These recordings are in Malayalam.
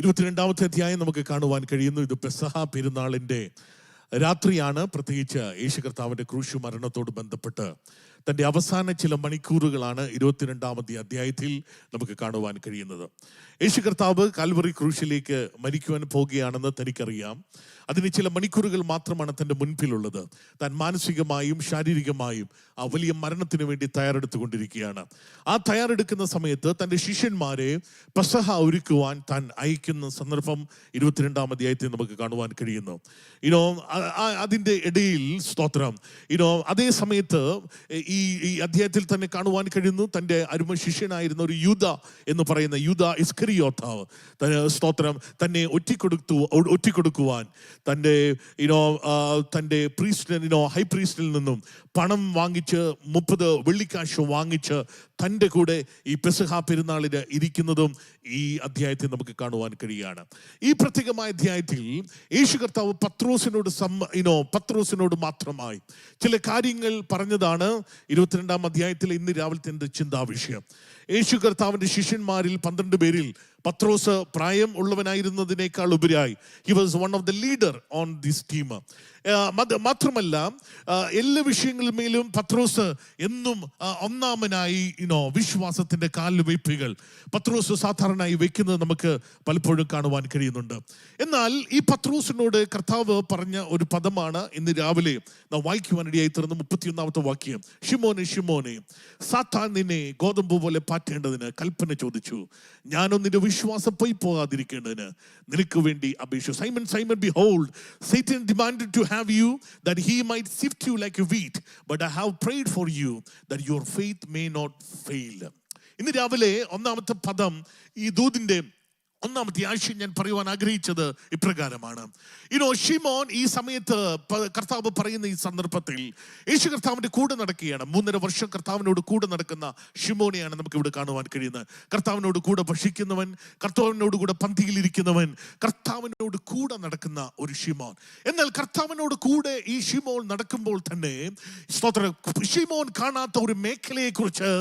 22-ാമത്തെ അധ്യായം നമുക്ക് കാണുവാൻ കഴിയുന്നു. ഇത് പെസഹ പെരുന്നാളിൻ്റെ രാത്രിയാണ്. പ്രത്യേകിച്ച് യേശു കർത്താവിൻ്റെ ക്രൂശ് മരണത്തോട് ബന്ധപ്പെട്ട് തൻ്റെ അവസാന ചില മണിക്കൂറുകളാണ് 22-ാമത്തെ അധ്യായത്തിൽ നമുക്ക് കാണുവാൻ കഴിയുന്നത്. യേശു കർത്താവ് കാൽവറി ക്രൂശിലേക്ക് മരിക്കുവാൻ പോകുകയാണെന്ന് തനിക്കറിയാം. അതിന് ചില മണിക്കൂറുകൾ മാത്രമാണ് തൻ്റെ മുൻപിലുള്ളത്. താൻ മാനസികമായും ശാരീരികമായും ആ വലിയ മരണത്തിന് വേണ്ടി തയ്യാറെടുത്തുകൊണ്ടിരിക്കുകയാണ്. ആ തയ്യാറെടുക്കുന്ന സമയത്ത് തൻ്റെ ശിഷ്യന്മാരെ പെസഹ ഒരുക്കുവാൻ താൻ അയക്കുന്ന സന്ദർഭം 22-ാം അധ്യായത്തിൽ നമുക്ക് കാണുവാൻ കഴിയുന്നു. അതിൻ്റെ ഇടയിൽ സ്തോത്രം അതേ സമയത്ത് ഈ അധ്യായത്തിൽ തന്നെ കാണുവാൻ കഴിയുന്നു. തൻ്റെ അരുമ ശിഷ്യനായിരുന്ന ഒരു യൂദ എന്ന് പറയുന്ന യൂദ ഇസ്കറിയോത്താവ് സ്തോത്രം തന്നെ ഒറ്റിക്കൊടുക്കുവാൻ തൻ്റെ പ്രീസ്റ്റിൽ ഹൈ പ്രീസ്റ്റിൽ നിന്നും പണം വാങ്ങിച്ച് 30 വെള്ളിക്കാശ് വാങ്ങിച്ച് തൻ്റെ കൂടെ ഈ പെസഹ പെരുന്നാളിന് ഇരിക്കുന്നതും ഈ അധ്യായത്തിൽ നമുക്ക് കാണുവാൻ കഴിയുകയാണ്. ഈ പ്രത്യേകമായ അധ്യായത്തിൽ യേശു കർത്താവ് പത്രോസിനോട് മാത്രമായി ചില കാര്യങ്ങൾ പറഞ്ഞതാണ്. 22-ാം അധ്യായത്തിൽ ഇന്ന് രാവിലത്തെ ചിന്താവിഷയം. യേശു കർത്താവിൻ്റെ ശിഷ്യന്മാരിൽ 12 പേരിൽ പത്രോസ് പ്രായം ഉള്ളവനായിരുന്നതിനേക്കാൾ ഉപരിയായി he was one of the leader on this team. മാത്രമല്ല എല്ലാ വിഷയങ്ങളിന്മേലും പത്രോസ് എന്നും ഒന്നാമനായി വിശ്വാസത്തിന്റെ കാൽവയ്പ്പുകൾ പത്രോസ് സാധാരണയായി വെക്കുന്നത് നമുക്ക് പലപ്പോഴും കാണുവാൻ കഴിയുന്നുണ്ട്. എന്നാൽ ഈ പത്രോസിനോട് കർത്താവ് പറഞ്ഞ ഒരു പദമാണ് ഇന്ന് രാവിലെ നാം വായിക്കുവാനിടയായി തീർന്ന 31-ാമത്തെ വാക്യം. ശിമോനെ ശിമോനെ, സാത്താൻ നിന്നെ ഗോതമ്പ് പോലെ പാറ്റേണ്ടതിന് കൽപ്പന ചോദിച്ചു. ഞാനോ നിന്റെ വിശ്വാസം പോയി പോകാതിരിക്കേണ്ടതിന് നിനക്ക് വേണ്ടി അപേക്ഷിച്ചു. Simon Simon, behold, Satan demanded to have you that he might sift you like a wheat, but I have prayed for you that your faith may not fail. ഇന്ന് രാവിലെ ഒന്നാമത്തെ പദം, ഈ ദൂതിന്റെ ഒന്നാമത്തെ ആശയം ഞാൻ പറയുവാൻ ആഗ്രഹിച്ചത് ഇപ്രകാരമാണ്. ഷിമോൻ ഈ സമയത്ത് കർത്താവ് പറയുന്ന ഈ സന്ദർഭത്തിൽ യേശു കർത്താവിന്റെ കൂടെ നടക്കുകയാണ്. 3.5 വർഷം കർത്താവിനോട് കൂടെ നടക്കുന്ന ഷിമോനെയാണ് നമുക്ക് ഇവിടെ കാണുവാൻ കഴിയുന്നത്. കർത്താവിനോട് കൂടെ ഭക്ഷിക്കുന്നവൻ, കർത്താവിനോട് കൂടെ പന്തിയിലിരിക്കുന്നവൻ, കർത്താവിനോട് കൂടെ നടക്കുന്ന ഒരു ഷിമോൻ. എന്നാൽ കർത്താവിനോട് കൂടെ ഈ ഷിമോൻ നടക്കുമ്പോൾ തന്നെ ഷിമോൻ കാണാത്ത ഒരു മേഖലയെ കുറിച്ച്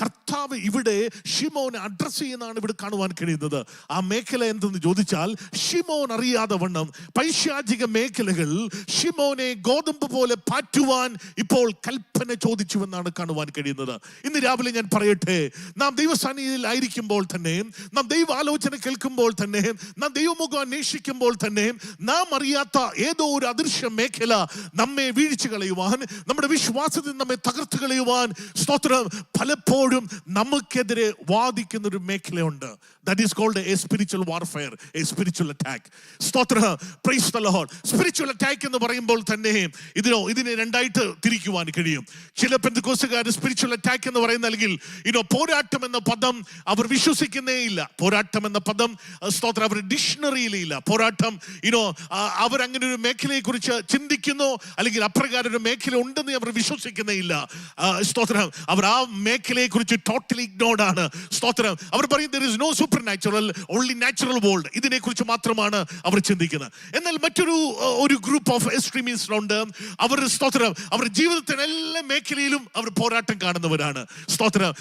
കർത്താവ് ഇവിടെ ഷിമോനെ അഡ്രസ് ചെയ്യുന്നതാണ് ഇവിടെ കാണുവാൻ കഴിയുന്നത്. ആ മേഖല എന്തെന്ന് ചോദിച്ചാൽ, ഷിമോൻ അറിയാതെ വണ്ണം പൈശാചിക മേഖലകൾ ഷിമോനെ ഗോതമ്പ് പോലെ പാറ്റുവാൻ ഇപ്പോൾ കൽപ്പന ചോദിച്ചുവെന്നാണ് കാണുവാൻ കഴിയുന്നത്. ഇന്ന് രാവിലെ ഞാൻ പറയട്ടെ, നാം ദൈവസന്നിധിയിൽ ആയിരിക്കുമ്പോൾ തന്നെ, നാം ദൈവ ആലോചന കേൾക്കുമ്പോൾ തന്നെ, നാം ദൈവമുഖം അന്വേഷിക്കുമ്പോൾ തന്നെ നാം അറിയാത്ത ഏതോ ഒരു അദൃശ്യ മേഖല നമ്മെ വീഴ്ച കളയുവാൻ, നമ്മുടെ വിശ്വാസത്തിൽ നമ്മെ തകർത്ത് കളയുവാൻ സ്തോത്രം പലപ്പോഴും നമുക്കെതിരെ വാദിക്കുന്ന ഒരു മേഖലയുണ്ട്. That is called a spiritual warfare, a spiritual attack. സ്തോത്ര, praise the Lord. Spiritual attack എന്ന് പറയുമ്പോൾ തന്നെ ഇതിനെ രണ്ടായിട്ട് തിരിക്കുവാൻ കഴിയും. ചില പെന്തക്കോസ്തുകാർ സ്പിരിച്വൽ അറ്റാക്ക് എന്ന് പറയുന്ന അല്ലെങ്കിൽ പോരാട്ടം എന്ന പദം അവർ വിശ്വസിക്കുന്നേ ഇല്ല. പോരാട്ടം എന്ന പദം സ്തോത്ര അവർ ഡിക്ഷണറിയിലേ ഇല്ല. പോരാട്ടം അവരങ്ങനെ ഒരു മേഖലയെ കുറിച്ച് ചിന്തിക്കുന്നു, അല്ലെങ്കിൽ അപ്രകാരം ഒരു മേഖല ഉണ്ടെന്ന് അവർ വിശ്വസിക്കുന്നേ ഇല്ല. സ്തോത്രം, അവർ ആ മേഖലയെ കുറിച്ച് ടോട്ടലി ഇഗ്നോർഡ് ആണ്. സ്തോത്രം, അവർ പറയും there is no supernatural, only natural world. ഇതിനെ കുറിച്ച് മാത്രമാണ് അവർ ചിന്തിക്കുന്നത്. എന്നാൽ മറ്റൊരു ഗ്രൂപ്പ് ഓഫ് എക്സ്ട്രീമിസ്റ്റ് ഉണ്ട്. അവർ സ്തോത്രം അവർ ജീവിതത്തിന് എല്ലാ മേഖലയിലും അവർ പോരാട്ടം കാണുന്നവരാണ്. സ്തോത്രം,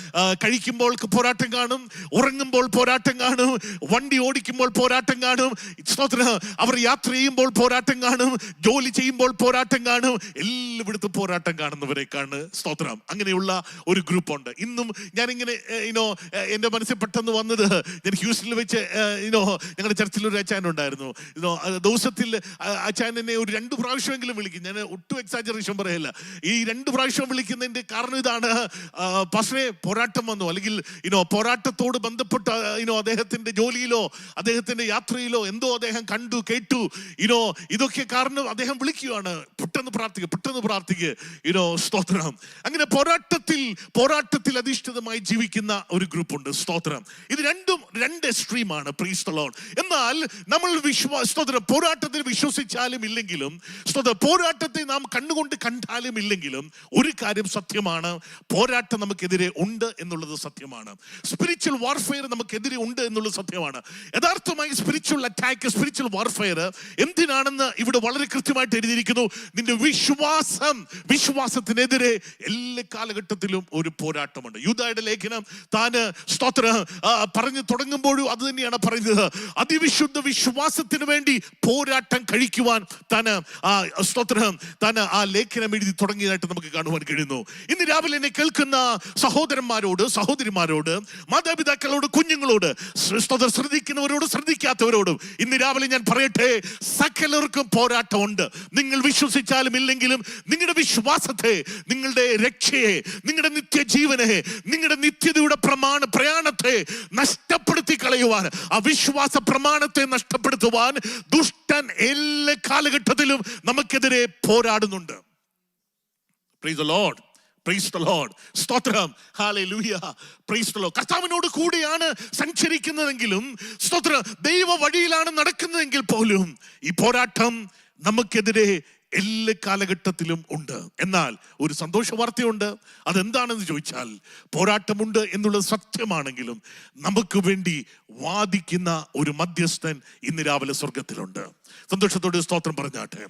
കഴിക്കുമ്പോൾ പോരാട്ടം കാണും, ഉറങ്ങുമ്പോൾ പോരാട്ടം കാണും, വണ്ടി ഓടിക്കുമ്പോൾ പോരാട്ടം കാണും. സ്തോത്രം, അവർ യാത്ര ചെയ്യുമ്പോൾ പോരാട്ടം കാണും, ജോലി ചെയ്യുമ്പോൾ പോരാട്ടം കാണും, എല്ലായിടത്തും പോരാട്ടം കാണുന്നവരേക്കാണ്. സ്തോത്രം, അങ്ങനെയുള്ള ഒരു ഗ്രൂപ്പുണ്ട്. ഇന്നും ഞാനിങ്ങനെ എൻ്റെ മനസ്സിൽ പെട്ടെന്ന് വന്നത്, ഞാൻ ഹ്യൂസ്റ്റണിൽ വെച്ച് ഞങ്ങളുടെ ചർച്ചിൽ ഒരു അച്ചാനുണ്ടായിരുന്നു. ദിവസത്തിൽ അച്ചാൻ എന്നെ ഒരു 2 പ്രാവശ്യമെങ്കിലും വിളിക്കും. ഞാൻ ഒട്ടും എക്സാജറേഷൻ പറയല്ല. ഈ 2 പ്രാവശ്യം വിളിക്കുന്നതിന്റെ കാരണം ഇതാണ്, പാസ്റ്ററെ പോരാട്ടം വന്നു, അല്ലെങ്കിൽ പോരാട്ടത്തോട് ബന്ധപ്പെട്ട അദ്ദേഹത്തിന്റെ ജോലിയിലോ അദ്ദേഹത്തിന്റെ യാത്രയിലോ എന്തോ അദ്ദേഹം കണ്ടു കേട്ടു, ഇതൊക്കെ കാരണം അദ്ദേഹം വിളിക്കുകയാണ്, പെട്ടെന്ന് പ്രാർത്ഥിക്കുക. സ്തോത്രം, അങ്ങനെ പോരാട്ടത്തിൽ അധിഷ്ഠിതമായി ജീവിക്കുന്ന ഒരു ഗ്രൂപ്പുണ്ട്. സ്തോത്രം, ഇത് രണ്ടും 2 എക്സ്ട്രീമാണ്. Price the Lord. എന്നാൽ നമ്മൾ പോരാട്ടത്തിൽ വിശ്വസിച്ചാലും ഇല്ലെങ്കിലും, പോരാട്ടത്തെ നാം കണ്ണുകൊണ്ട് കണ്ടാലും ഇല്ലെങ്കിലും ഒരു കാര്യം സത്യമാണ്, പോരാട്ടം നമുക്കെതിരെ ഉണ്ട് എന്നുള്ളത് സത്യമാണ്. സ്പിരിച്വൽ വാർഫെയർ നമുക്കെതിരെ ഉണ്ട് എന്നുള്ളത് സത്യമാണ്. യഥാർത്ഥമായി സ്പിരിച്വൽ അറ്റാക്ക്, സ്പിരിച്വൽ വാർഫെയർ എന്തിനാണെന്ന് ഇവിടെ വളരെ കൃത്യമായിട്ട് എഴുതിയിരിക്കുന്നു. നിന്റെ വിശ്വാസത്തിനെതിരെ എല്ലാ കാലഘട്ടത്തിലും ഒരു പോരാട്ടമുണ്ട്. യൂദായുടെ ലേഖനം താന് സ്തോത്ര പറഞ്ഞു തുടങ്ങുമ്പോഴും അത് തന്നെയാണ് ഇങ്ങനെയാണ് പറയുന്നത്, അതിവിശുദ്ധ വിശ്വാസത്തിന് വേണ്ടി പോരാട്ടം കഴിക്കുവാൻ സ്തോത്രം ആ ലേഖനം എഴുതി തുടങ്ങിയതായിട്ട് നമുക്ക് കാണുവാൻ കഴിയുന്നു. ഇന്ന് രാവിലെ എന്നെ കേൾക്കുന്ന സഹോദരന്മാരോട്, സഹോദരിമാരോട്, മാതാപിതാക്കളോട്, കുഞ്ഞുങ്ങളോട്, ശ്രദ്ധിക്കുന്നവരോട്, ശ്രദ്ധിക്കാത്തവരോടും ഇന്ന് രാവിലെ ഞാൻ പറയട്ടെ, സകലർക്കും പോരാട്ടമുണ്ട്. നിങ്ങൾ വിശ്വസിച്ചാലും ഇല്ലെങ്കിലും നിങ്ങളുടെ വിശ്വാസത്തെ, നിങ്ങളുടെ രക്ഷയെ, നിങ്ങളുടെ നിത്യജീവനെ, നിങ്ങളുടെ നിത്യതയുടെ പ്രയാണത്തെ നഷ്ടപ്പെടുത്തി കളയുവാൻ, ആ വിശ്വാസ പ്രമാണത്തെ നഷ്ടപ്പെടുത്തുവാൻ ദുഷ്ടൻ എല്ലാ കാലഘട്ടത്തിലും നമുക്കെതിരെ പോരാടുന്നുണ്ട്. Praise the Lord. Praise the Lord. സ്തോത്രം. ഹല്ലേലൂയ. Praise the Lord. കർത്താവിനോട് കൂടിയാണ് സഞ്ചരിക്കുന്നതെങ്കിലും, സ്തോത്രം, ദൈവ വഴിയിലാണ് നടക്കുന്നതെങ്കിൽ പോലും ഈ പോരാട്ടം നമുക്കെതിരെ എല്ലാ കാലഘട്ടത്തിലും ഉണ്ട്. എന്നാൽ ഒരു സന്തോഷ വാർത്തയുണ്ട്. അതെന്താണെന്ന് ചോദിച്ചാൽ, പോരാട്ടമുണ്ട് എന്നുള്ളത് സത്യമാണെങ്കിലും നമുക്ക് വേണ്ടി വാദിക്കുന്ന ഒരു മധ്യസ്ഥൻ ഇന്ന് രാവിലെ സ്വർഗത്തിലുണ്ട്. സന്തോഷത്തോടെ സ്തോത്രം പറഞ്ഞാട്ടെ.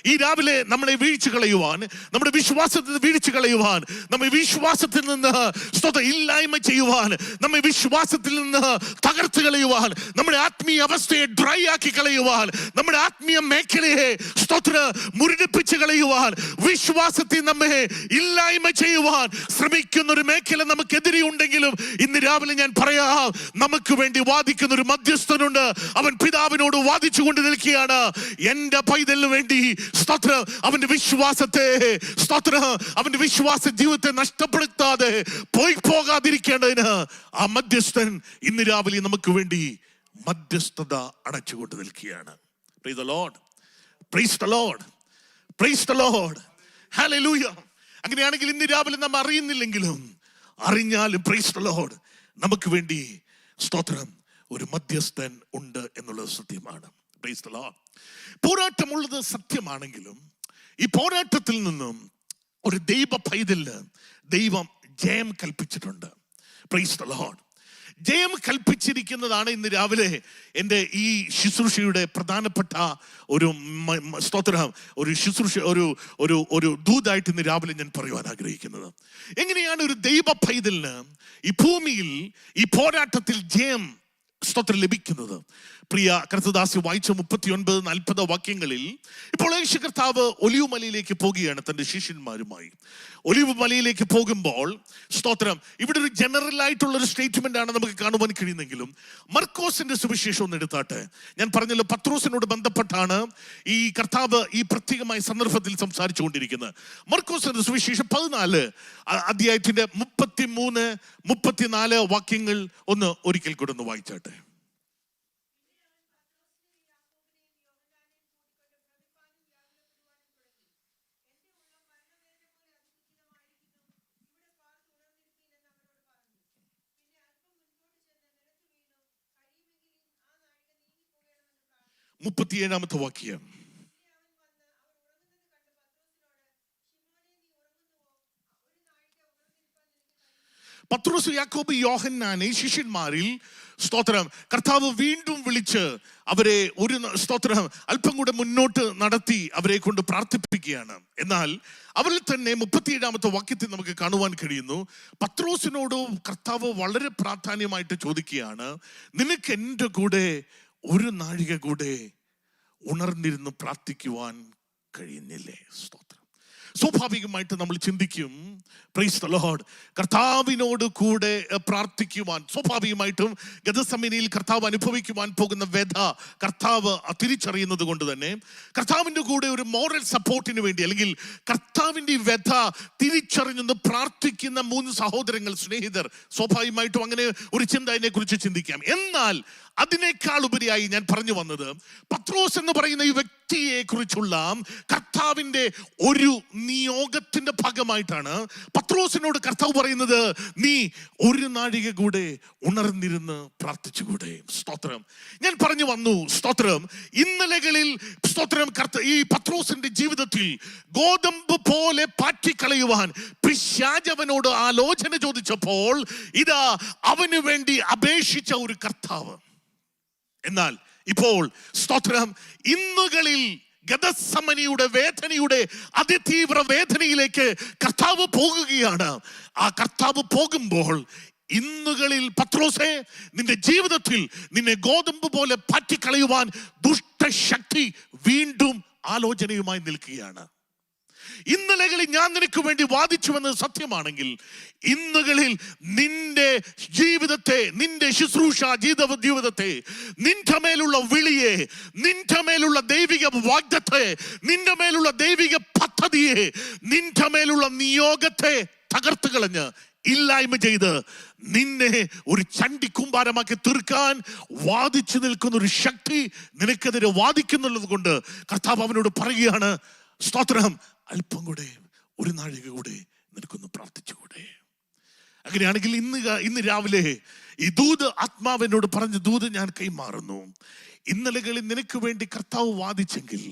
ഈ രാവിലെ നമ്മളെ വീഴ്ച കളയുവാൻ, നമ്മുടെ വിശ്വാസത്തിൽ വീഴ്ച കളയുവാൻ, നമ്മെ വിശ്വാസത്തിൽ നിന്ന് സ്തോത്രം ഇല്ലായ്മ ചെയ്യുവാൻ, നമ്മെ വിശ്വാസത്തിൽ നിന്ന് തകർത്ത് കളയുവാൻ, നമ്മുടെ ആത്മീയ അവസ്ഥയെ ഡ്രൈ ആക്കി കളയുവാൻ, നമ്മുടെ ആത്മീയ മേഖലയെ സ്തോത്രം മുരടിപ്പിച്ച് കളയുവാൻ, വിശ്വാസത്തിൽ നമ്മെ ഇല്ലായ്മ ചെയ്യുവാൻ ശ്രമിക്കുന്ന ഒരു മേഖല നമുക്കെതിരെ ഉണ്ടെങ്കിലും ഇന്ന് രാവിലെ ഞാൻ പറയാം, നമുക്ക് വേണ്ടി വാദിക്കുന്ന ഒരു മധ്യസ്ഥനുണ്ട്. അവൻ പിതാവിനോട് വാദിച്ചുകൊണ്ട് നിൽക്കുകയാണ്. എന്റെ പൈതലിന് വേണ്ടി സ്തോത്രം അവന്റെ വിശ്വാസത്തെ, സ്തോത്രം അവന്റെ വിശ്വാസ ജീവിതത്തെ നഷ്ടപ്പെടുത്താതെ പോകാതിരിക്കേണ്ടതിന് ആ മധ്യസ്ഥൻ ഇന്ന് രാവിലെ നമുക്ക് വേണ്ടി മധ്യസ്ഥത അടച്ചുകൊണ്ട് നിൽക്കുകയാണ്. Praise the Lord. Praise the Lord. Praise the Lord. Hallelujah. അങ്ങനെയാണെങ്കിൽ ഇന്ന് രാവിലെ നാം അറിയുന്നില്ലെങ്കിലും അറിഞ്ഞാലും praise the Lord, നമുക്ക് വേണ്ടി സ്തോത്രം ഒരു മധ്യസ്ഥൻ ഉണ്ട് എന്നുള്ളത് സത്യമാണ്. Praise the Lord. പോരാട്ടമുള്ളത് സത്യമാണെങ്കിലും ഈ പോരാട്ടത്തിൽ നിന്നും ഒരു ദൈവ പൈതലിന് ദൈവം ജയം കൽപ്പിച്ചിട്ടുണ്ട്. Praise the Lord. ജയം കൽപ്പിച്ചിരിക്കുന്നതാണ് ഇന്ന് രാവിലെ എൻ്റെ ഈ ശുശ്രൂഷയുടെ പ്രധാനപ്പെട്ട ഒരു സ്തോത്രം, ഒരു ശുശ്രൂഷ, ഒരു ദൂതായിട്ട് ഇന്ന് രാവിലെ ഞാൻ പറയുവാൻ ആഗ്രഹിക്കുന്നത്. എങ്ങനെയാണ് ഒരു ദൈവ പൈതലിന് ഈ ഭൂമിയിൽ ഈ പോരാട്ടത്തിൽ ജയം സ്തോത്രം ലഭിക്കുന്നത്? പ്രിയ കർത്തദാസി വായിച്ച 39-40 വാക്യങ്ങളിൽ ഇപ്പോൾ യേശു കർത്താവ് ഒലിവ് മലയിലേക്ക് പോകുകയാണ് തൻ്റെ ശിഷ്യന്മാരുമായി. ഒലിവ് മലയിലേക്ക് പോകുമ്പോൾ സ്തോത്രം ഇവിടെ ഒരു ജനറൽ ആയിട്ടുള്ള ഒരു സ്റ്റേറ്റ്മെന്റ് ആണ് നമുക്ക് കാണുവാൻ കഴിയുന്നെങ്കിലും, മർക്കോസിന്റെ സുവിശേഷം ഒന്ന് എടുത്താട്ടെ. ഞാൻ പറഞ്ഞല്ലോ, പത്രോസിനോട് ബന്ധപ്പെട്ടാണ് ഈ കർത്താവ് ഈ പ്രത്യേകമായ സന്ദർഭത്തിൽ സംസാരിച്ചു കൊണ്ടിരിക്കുന്നത്. മർക്കോസിന്റെ സുവിശേഷം 14 അധ്യായത്തിന്റെ 33-34 വാക്യങ്ങൾ ഒന്ന് ഒരിക്കൽ കൂടെ ഒന്ന് വായിച്ചാട്ടെ. മുപ്പത്തിയേഴാമത്തെ വാക്യം. പത്രോസ്, യാക്കോബ്, യോഹന്നാനെ ശിഷ്യന്മാരിൽ സ്തോത്രം കർത്താവ് വീണ്ടും വിളിച്ച് അവരെ ഒരു സ്തോത്രം അല്പം കൂടെ മുന്നോട്ട് നടത്തി അവരെ കൊണ്ട് പ്രാർത്ഥിപ്പിക്കുകയാണ്. എന്നാൽ അവരിൽ തന്നെ 37-ാമത്തെ വാക്യത്തിൽ നമുക്ക് കാണുവാൻ കഴിയുന്നു, പത്രോസിനോട് കർത്താവ് വളരെ പ്രാധാന്യമായിട്ട് ചോദിക്കുകയാണ്, നിനക്ക് എൻ്റെ കൂടെ ഒരു നാഴിക കൂടെ ഉണർന്നിരുന്ന് പ്രാർത്ഥിക്കുവാൻ കഴിയുന്നില്ലേ? സ്തോത്രം. സ്വാഭാവികമായിട്ട് നമ്മൾ ചിന്തിക്കും, പ്രൈസ് ദി ലോർഡ്, കർത്താവിനോട് കൂടെ പ്രാർത്ഥിക്കുവാൻ. സ്വാഭാവികമായിട്ടും ഗതസമനിയിൽ കർത്താവ് അനുഭവിക്കുവാൻ പോകുന്ന വ്യഥ കർത്താവ് തിരിച്ചറിയുന്നത് കൊണ്ട് തന്നെ കർത്താവിൻ്റെ കൂടെ ഒരു മോറൽ സപ്പോർട്ടിന് വേണ്ടി, അല്ലെങ്കിൽ കർത്താവിൻ്റെ വ്യഥ തിരിച്ചറിഞ്ഞെന്ന് പ്രാർത്ഥിക്കുന്ന 3 സഹോദരങ്ങൾ, സ്നേഹിതർ, സ്വാഭാവികമായിട്ടും അങ്ങനെ ഒരു ചിന്ത അതിനെ കുറിച്ച് ചിന്തിക്കാം. എന്നാൽ അതിനേക്കാൾ ഉപരിയായി ഞാൻ പറഞ്ഞു വന്നത്, പത്രോസ് എന്ന് പറയുന്ന ഈ വ്യക്തിയെ കുറിച്ചുള്ള കർത്താവിൻ്റെ ഒരു നിയോഗത്തിന്റെ ഭാഗമായിട്ടാണ് പത്രോസിനോട് കർത്താവ് പറയുന്നത്, നീ ഒരു നാഴിക കൂടെ ഉണർന്നിരുന്ന് പ്രാർത്ഥിച്ചുകൂടെ? സ്തോത്രം. ഞാൻ പറഞ്ഞു വന്നു, സ്തോത്രം, ഇന്നലകളിൽ സ്തോത്രം ഈ പത്രോസിന്റെ ജീവിതത്തിൽ ഗോതമ്പ് പോലെ പാറ്റിക്കളയുവാൻ പിശാചവനോട് ആലോചന ചോദിച്ചപ്പോൾ ഇതാ അവന് വേണ്ടി അപേക്ഷിച്ച ഒരു കർത്താവ്. എന്നാൽ ഇപ്പോൾ സ്തോത്രം ഇന്നുകളിൽ ഗതസമനിയുടെ വേദനയുടെ അതിതീവ്ര വേദനയിലേക്ക് കർത്താവ് പോകുകയാണ്. ആ കർത്താവ് പോകുമ്പോൾ ഇന്നുകളിൽ പത്രോസേ, നിന്റെ ജീവിതത്തിൽ നിന്നെ ഗോതമ്പ് പോലെ പാറ്റിക്കളയുവാൻ ദുഷ്ടശക്തി വീണ്ടും ആലോചനയുമായി നിൽക്കുകയാണ്. ഇന്നലകളിൽ ഞാൻ നിനക്ക് വേണ്ടി വാദിച്ചുവെന്ന് സത്യമാണെങ്കിൽ, ഇന്നുകളിൽ നിന്റെ ജീവിതത്തെ, നിന്റെ ശുശ്രൂഷ ജീവിതത്തെ, നിന്റെ മേലുള്ള വിളിയെ, നിന്റെ മേലുള്ള ദൈവിക വാഗ്ദത്തെ, നിന്റെ മേലുള്ള ദൈവിക പദ്ധതിയെ, നിന്റെ മേലുള്ള നിയോഗത്തെ തകർത്ത് കളഞ്ഞ് ഇല്ലായ്മ ചെയ്ത് നിന്നെ ഒരു ചണ്ടി കൂമ്പാരമാക്കി തീർക്കാൻ വാദിച്ചു നിൽക്കുന്ന ഒരു ശക്തി നിനക്കെതിരെ വാദിക്കുന്നുള്ളത് കൊണ്ട് കർത്താവ് അവനോട് പറയുകയാണ്, സ്തോത്രം, അല്പം കൂടെ, ഒരു നാഴിക കൂടെ നിനക്കൊന്ന് പ്രാർത്ഥിച്ചുകൂടെ? അങ്ങനെയാണെങ്കിൽ ഇന്ന് രാവിലെ ഈ ദൂത് ആത്മാവിനോട് പറഞ്ഞ ദൂത് ഞാൻ കൈമാറുന്നു. ഇന്നലകളിൽ നിനക്ക് വേണ്ടി കർത്താവ് വാദിച്ചെങ്കിൽ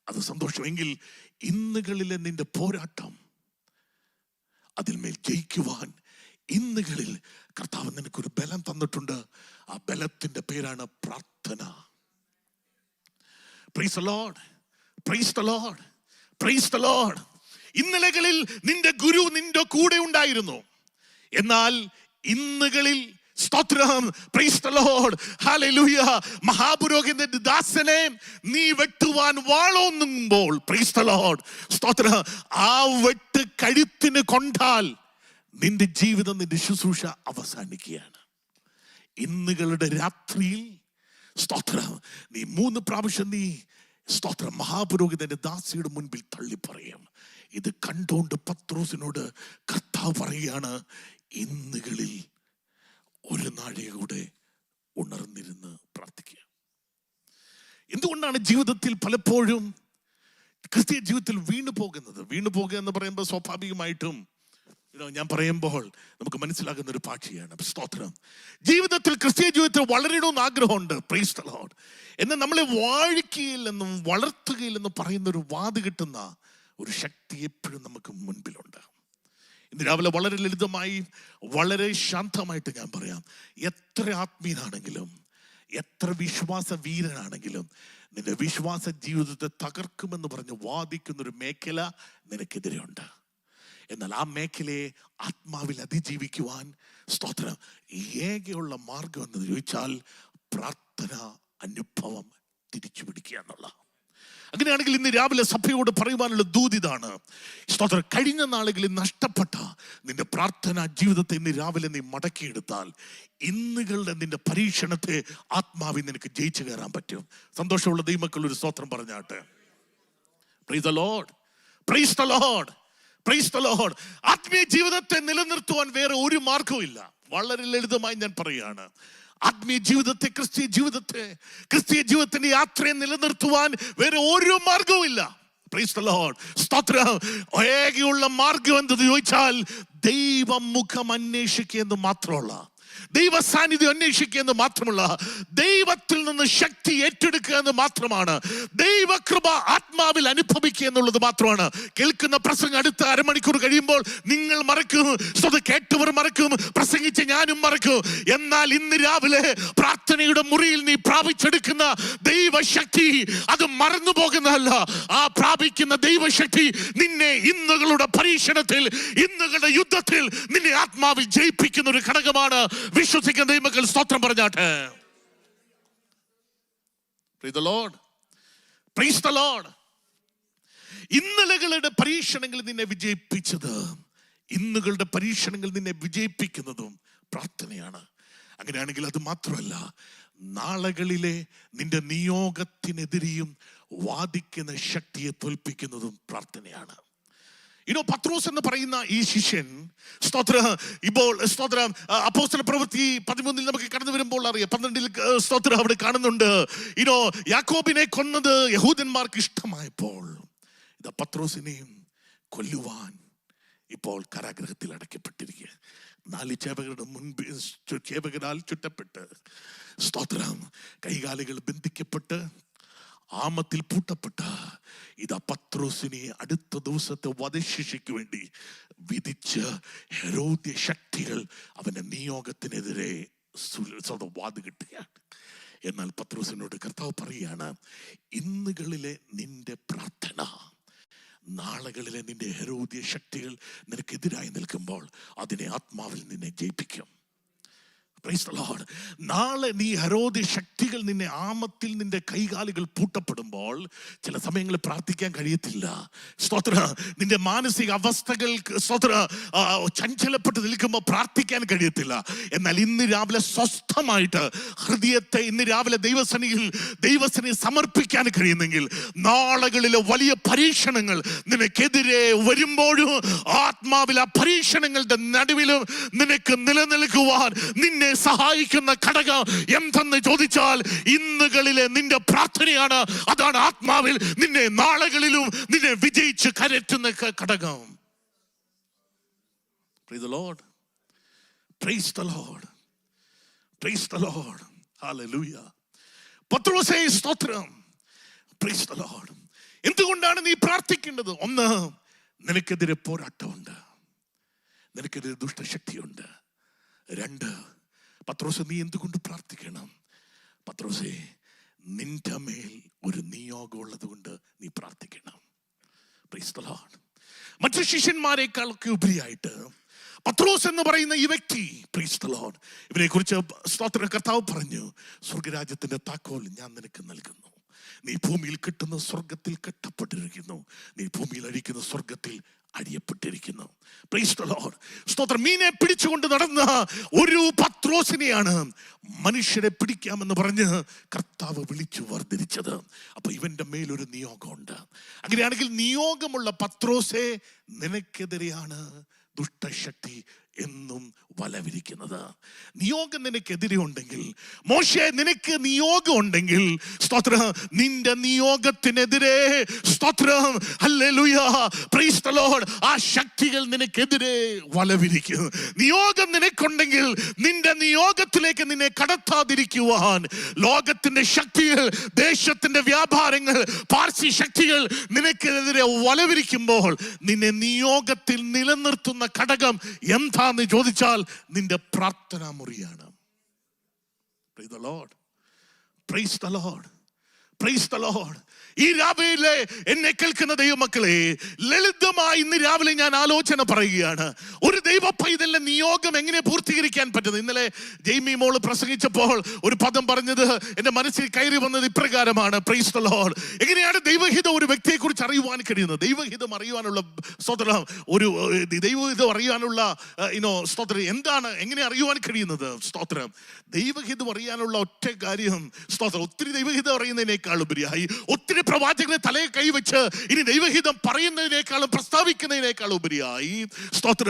അത് സന്തോഷമെങ്കിൽ, ഇന്നുകളിലെ നിന്റെ പോരാട്ടം, അതിന്മേൽ ജയിക്കുവാൻ ഇന്നുകളിൽ കർത്താവ് നിനക്കൊരു ബലം തന്നിട്ടുണ്ട്. ആ ബലത്തിന്റെ പേരാണ് പ്രാർത്ഥന. Price the Lord, price the Lord, price the Lord. ഇന്നലകളിൽ നിന്റെ ഗുരു നിന്റെ കൂടെ ഉണ്ടായിരുന്നു. എന്നാൽ ഇന്നുകളിൽ സ്തോത്രം, പ്രൈസ് ദി ലോർഡ്, ഹല്ലേലൂയ, മഹാപുരോഹിതന്റെ ദാസനെ നീ വെട്ടുവാൻ വാളോന്നുമ്പോൾ, പ്രൈസ് ദി ലോർഡ്, സ്തോത്രം, ആ വെട്ട് കഴുത്തിന് കൊണ്ടാൽ നിന്റെ ജീവിതം, നിന്റെ ശുശ്രൂഷ അവസാനിക്കുകയാണ്. ഇന്നുകളുടെ രാത്രിയിൽ സ്തോത്രം, നീ 3 പ്രാവശ്യം നീ സ്തോത്രം മഹാപുരോഹിതന്റെ ദാസിയുടെ മുൻപിൽ തള്ളി പറയും. ഇത് കണ്ടുകൊണ്ട് പത്രോസിനോട് കർത്താവ് പറയുകയാണ്, ഇന്നുകളിൽ ഒരു നാഴിക കൂടെ ഉണർന്നിരുന്ന് പ്രാർത്ഥിക്കുക. എന്തുകൊണ്ടാണ് ജീവിതത്തിൽ പലപ്പോഴും ക്രിസ്തീയ ജീവിതത്തിൽ വീണു പോകുക എന്ന് പറയുമ്പോൾ സ്വാഭാവികമായിട്ടും ഞാൻ പറയുമ്പോൾ നമുക്ക് മനസ്സിലാകുന്ന ഒരു പാഠ്യമാണ്. സ്തോത്രം, ജീവിതത്തിൽ ക്രിസ്തീയ ജീവിതത്തിൽ വളരണമെന്ന് ആഗ്രഹമുണ്ട്, പ്രൈസ് ദി ലോർഡ്. എന്നാൽ നമ്മളെ വാഴിക്കുകയില്ലെന്നും വളർത്തുകയില്ലെന്നും പറയുന്ന ഒരു വാത് കിട്ടുന്ന ഒരു ശക്തി എപ്പോഴും നമുക്ക് മുൻപിലുണ്ട്. ഇന്ന് രാവിലെ വളരെ ലളിതമായി, വളരെ ശാന്തമായിട്ട് ഞാൻ പറയാം, എത്ര ആത്മീയനാണെങ്കിലും, എത്ര വിശ്വാസ വീരനാണെങ്കിലും, നിന്റെ വിശ്വാസ ജീവിതത്തെ തകർക്കുമെന്ന് പറഞ്ഞ് വാദിക്കുന്നൊരു മേഖല നിനക്കെതിരെയുണ്ട്. എന്നാൽ ആ മേഖലയെ ആത്മാവിൽ അതിജീവിക്കുവാൻ സ്തോത്രം ഏകയുള്ള മാർഗം എന്ന് ചോദിച്ചാൽ പ്രാർത്ഥന അനുഭവം തിരിച്ചു പിടിക്കുക എന്നുള്ള. അങ്ങനെയാണെങ്കിൽ ഇന്ന് രാവിലെ സഭയോട് പറയുവാനുള്ള ദൂതിതാണ്, സ്തോത്രം, കഴിഞ്ഞ നാളുകളിൽ നഷ്ടപ്പെട്ട നിന്റെ പ്രാർത്ഥന ജീവിതത്തെ ഇന്ന് രാവിലെ നീ മടക്കിയെടുത്താൽ ഇന്നുകളുടെ നിന്റെ പരീക്ഷണത്തെ ആത്മാവിൽ നിനക്ക് ജയിച്ചു കയറാൻ പറ്റും. സന്തോഷമുള്ള ദൈവമക്കൾ ഒരു സ്തോത്രം പറഞ്ഞാട്ടെ. Price the Lord, price the Lord, price the Lord. ആത്മീയ ജീവിതത്തെ നിലനിർത്തുവാൻ വേറെ ഒരു മാർഗവും ഇല്ല. വളരെ ലളിതമായി ഞാൻ പറയുകയാണ്, ആത്മീയ ജീവിതത്തെ, ക്രിസ്തീയ ജീവിതത്തിന്റെ യാത്രയെ നിലനിർത്തുവാൻ വേറെ ഒരു മാർഗവും ഇല്ല. പ്രൈസ് ദി ലോർഡ്, സ്തോത്രം. ഏകയുള്ള മാർഗം എന്തെന്ന് ചോദിച്ചാൽ ദൈവമുഖം അന്വേഷിക്കുക എന്ന് മാത്രമുള്ള, ദൈവ സാന്നിധ്യം അന്വേഷിക്കുക എന്ന് മാത്രമുള്ള, ദൈവത്തിൽ നിന്ന് ശക്തി ഏറ്റെടുക്കുക എന്ന് മാത്രമാണ്, ദൈവകൃപ ആത്മാവിൽ അനുഭവിക്കുക എന്നുള്ളത് മാത്രമാണ്. കേൾക്കുന്ന പ്രസംഗം അടുത്ത അരമണിക്കൂർ കഴിയുമ്പോൾ നിങ്ങൾ മറക്കും, കേട്ടവർ മറക്കും, പ്രസംഗിച്ച് ഞാനും മറക്കും. എന്നാൽ ഇന്ന് രാവിലെ പ്രാർത്ഥനയുടെ മുറിയിൽ നീ പ്രാപിച്ചെടുക്കുന്ന ദൈവശക്തി അത് മറന്നു പോകുന്നതല്ല. ആ പ്രാപിക്കുന്ന ദൈവശക്തി നിന്നെ ഇന്നുകളുടെ പരീക്ഷണത്തിൽ, ഇന്നുകളുടെ യുദ്ധത്തിൽ നിന്നെ ആത്മാവിൽ ജയിപ്പിക്കുന്ന ഒരു ഘടകമാണ്. വിശ്വസിക്കുന്ന ദൈവമക്കൾ സ്തോത്രം പറഞ്ഞാട്ടെ. Praise the Lord, praise the Lord. ഇന്നലകളുടെ പരീക്ഷണങ്ങൾ നിന്നെ വിജയിപ്പിച്ചത്, ഇന്നുകളുടെ പരീക്ഷണങ്ങൾ നിന്നെ വിജയിപ്പിക്കുന്നതും പ്രാർത്ഥനയാണ്. അങ്ങനെയാണെങ്കിൽ അത് മാത്രമല്ല, നാളുകളിലെ നിന്റെ നിയോഗത്തിനെതിരെയും വാദിക്കുന്ന ശക്തിയെ തോൽപ്പിക്കുന്നതും പ്രാർത്ഥനയാണ്. പത്രോസ് എന്ന് പറയുന്ന ഈ ശിഷ്യൻ, സ്തോത്രം, ഇപ്പോൾ സ്തോത്രം അപ്പോസ്തല പ്രവൃത്തി 13 നമുക്ക് കടന്നു വരുമ്പോൾ അറിയാം, 12 സ്തോത്രം അവിടെ കാണുന്നുണ്ട്. യാക്കോബിനെ കൊന്നത് യഹൂദന്മാർക്ക് ഇഷ്ടമായപ്പോൾ പത്രോസിനെയും കൊല്ലുവാൻ ഇപ്പോൾ കാരാഗൃഹത്തിൽ അടയ്ക്കപ്പെട്ടിരിക്കുക. 4 ചേവകരാൽ ചുറ്റപ്പെട്ട്, സ്തോത്രം, കൈകാലുകൾ ബന്ധിക്കപ്പെട്ട്, ആമത്തിൽ പൂട്ടപ്പെട്ട പത്രോസിനെ അടുത്ത ദിവസത്തെ വധശിക്ഷയ്ക്ക് വേണ്ടി വിധിച്ച് ഹെരോദ്യ ശക്തികൾ അവന്റെ നിയോഗത്തിനെതിരെ വാത് കിട്ടുകയാണ്. എന്നാൽ പത്രോസിനോട് കർത്താവ് പറയുകയാണ്, ഇന്നുകളിലെ നിന്റെ പ്രാർത്ഥന നാളുകളിലെ നിന്റെ ഹെരോദ്യ ശക്തികൾ നിനക്കെതിരായി നിൽക്കുമ്പോൾ അതിനെ ആത്മാവിൽ നിന്നെ ജയിപ്പിക്കും. Praise the Lord. നാളെ നീ ഹെരോദി ശക്തികൾ നിന്നെ ആമത്തിൽ നിന്റെ കൈകാലുകൾ പൂട്ടപ്പെടുമ്പോൾ ചില സമയങ്ങളിൽ പ്രാർത്ഥിക്കാൻ കഴിയത്തില്ല. സ്തോത്ര, നിന്റെ മാനസിക അവസ്ഥകൾ സ്തോത്ര ചഞ്ചലപ്പെട്ട് നിൽക്കുമ്പോൾ പ്രാർത്ഥിക്കാൻ കഴിയത്തില്ല. എന്നാൽ ഇന്ന് രാവിലെ സ്വസ്ഥമായിട്ട് ഹൃദയത്തെ ഇന്ന് രാവിലെ ദൈവസന്നിധിയിൽ സമർപ്പിക്കാൻ കഴിയുന്നെങ്കിൽ നാളുകളിലെ വലിയ പരീക്ഷണങ്ങൾ നിനക്കെതിരെ വരുമ്പോഴും ആത്മാവിൽ ആ പരീക്ഷണങ്ങളുടെ നടുവിലും നിനക്ക് നിലനിൽക്കുവാൻ നിന്നെ സഹായിക്കുന്ന ഘടകം എന്തെന്ന് ചോദിച്ചാൽ ഇന്നുകളിലെ നിന്റെ പ്രാർത്ഥനയാണ്. അതാണ് ആത്മാവിൽ നിന്നെ നാളുകളിലും നിന്നെ വിജയിച്ച് കരറ്റുന്ന ഘടകം. Praise the Lord. Praise the Lord. Praise the Lord. Hallelujah. പത്രോസേ സ്തോത്രം. Praise the Lord. എന്തുകൊണ്ടാണ് നീ പ്രാർത്ഥിക്കേണ്ടത്? ഒന്ന്, നിനക്കെതിരെ പോരാട്ടമുണ്ട്, നിനക്കെതിരെ ദുഷ്ടശക്തിയുണ്ട്. രണ്ട്, പത്രോസേ നീ എന്തുകൊണ്ട് പ്രാർത്ഥിക്കണം? പത്രോസേ, നിന്റെ മേൽ ഒരു നിയോഗം ഉള്ളത് കൊണ്ട് നീ പ്രാർത്ഥിക്കണം. Praise the Lord. മറ്റു ശിഷ്യന്മാരെക്കാളൊക്കെ ഉപരിയായിട്ട് പത്രോസ് എന്ന് പറയുന്ന ഈ വ്യക്തി, Praise the Lord, ഇവരെ കുറിച്ച് സ്തോത്ര കർത്താവ് പറഞ്ഞു, സ്വർഗരാജ്യത്തിന്റെ താക്കോൽ ഞാൻ നിനക്ക് നൽകുന്നു. നീ ഭൂമിയിൽ കെട്ടുന്ന സ്വർഗത്തിൽ കെട്ടപ്പെട്ടിരിക്കുന്നു, നീ ഭൂമിയിൽ അഴിക്കുന്ന സ്വർഗത്തിൽ അടിയപ്പെട്ടിരിക്കുന്നു. Praise the Lord. സ്തോത്രം. മീനെ പിടിച്ചുകൊണ്ട് നടന്ന ഒരു പത്രോസിനെയാണ് മനുഷ്യരെ പിടിക്കാമെന്ന് പറഞ്ഞ് കർത്താവ് വിളിച്ചു വർദ്ധിച്ചത്. അപ്പൊ ഇവന്റെ മേലൊരു നിയോഗമുണ്ട്. അങ്ങനെയാണെങ്കിൽ നിയോഗമുള്ള പത്രോസേ, നിനക്കെതിരെയാണ് ദുഷ്ടശക്തി എന്നും വലവിരിക്കുന്നത്. നിയോഗം നിനക്കെതിരെ ഉണ്ടെങ്കിൽ, മോശേ നിനക്ക് നിയോഗം ഉണ്ടെങ്കിൽ സ്തോത്രം, നിന്റെ നിയോഗത്തിനെതിരെ സ്തോത്രം, ഹല്ലേലൂയ, പ്രൈസ് ദി ലോർഡ്, ആ ശക്തികൾ നിനക്കെതിരെ വലവിരിക്കും. നിയോഗം നിനക്കുണ്ടെങ്കിൽ നിന്റെ നിയോഗത്തിലേക്ക് നിന്നെ കടത്താതിരിക്കുവാൻ ലോകത്തിന്റെ ശക്തികൾ, ദേശത്തിന്റെ വ്യാപാരങ്ങൾ, പാർസി ശക്തികൾ നിനക്കെതിരെ വലവിരിക്കുമ്പോൾ നിന്നെ നിയോഗത്തിൽ നിലനിർത്തുന്ന ഘടകം എന്താന്ന് ചോദിച്ചാൽ നിന്റെ പ്രാർത്ഥനാ മുറിയാണ്. Praise the Lord. Praise the Lord. Praise the Lord. ഈ രാവിലെ എന്നെ കേൾക്കുന്ന ദൈവമക്കളെ, ലളിതമായി ഇന്ന് രാവിലെ ഞാൻ ആലോചന പറയുകയാണ്. ഒരു ദൈവ പൈതലിന്റെ നിയോഗം എങ്ങനെ പൂർത്തീകരിക്കാൻ പറ്റുന്നത്? ഇന്നലെ ജെയ്മി മോള് പ്രസംഗിച്ചപ്പോൾ ഒരു പദം പറഞ്ഞത് എന്റെ മനസ്സിൽ കയറി വന്നത് ഇപ്രകാരമാണ്. Praise the Lord. എങ്ങനെയാണ് ദൈവഹിതം ഒരു വ്യക്തിയെ കുറിച്ച് അറിയുവാൻ കഴിയുന്നത്? ദൈവഹിതം അറിയുവാനുള്ള സ്തോത്രം, ഒരു ദൈവഹിതം അറിയാനുള്ള സ്തോത്രം എന്താണ്, എങ്ങനെ അറിയുവാൻ കഴിയുന്നത്? സ്തോത്രം, ദൈവഹിതം അറിയാനുള്ള ഒറ്റ കാര്യം സ്തോത്രം, ഒത്തിരി ദൈവഹിതം അറിയുന്നതിനേക്കാൾ ഉപരിയായി ഒത്തിരി പ്രവാചകനെ തലയെ കൈവച്ച് ഇനി ദൈവഹിതം പറയുന്നതിനേക്കാളും പ്രസ്താവിക്കുന്നതിനേക്കാൾ ഉപരിയായി സ്തോത്ര,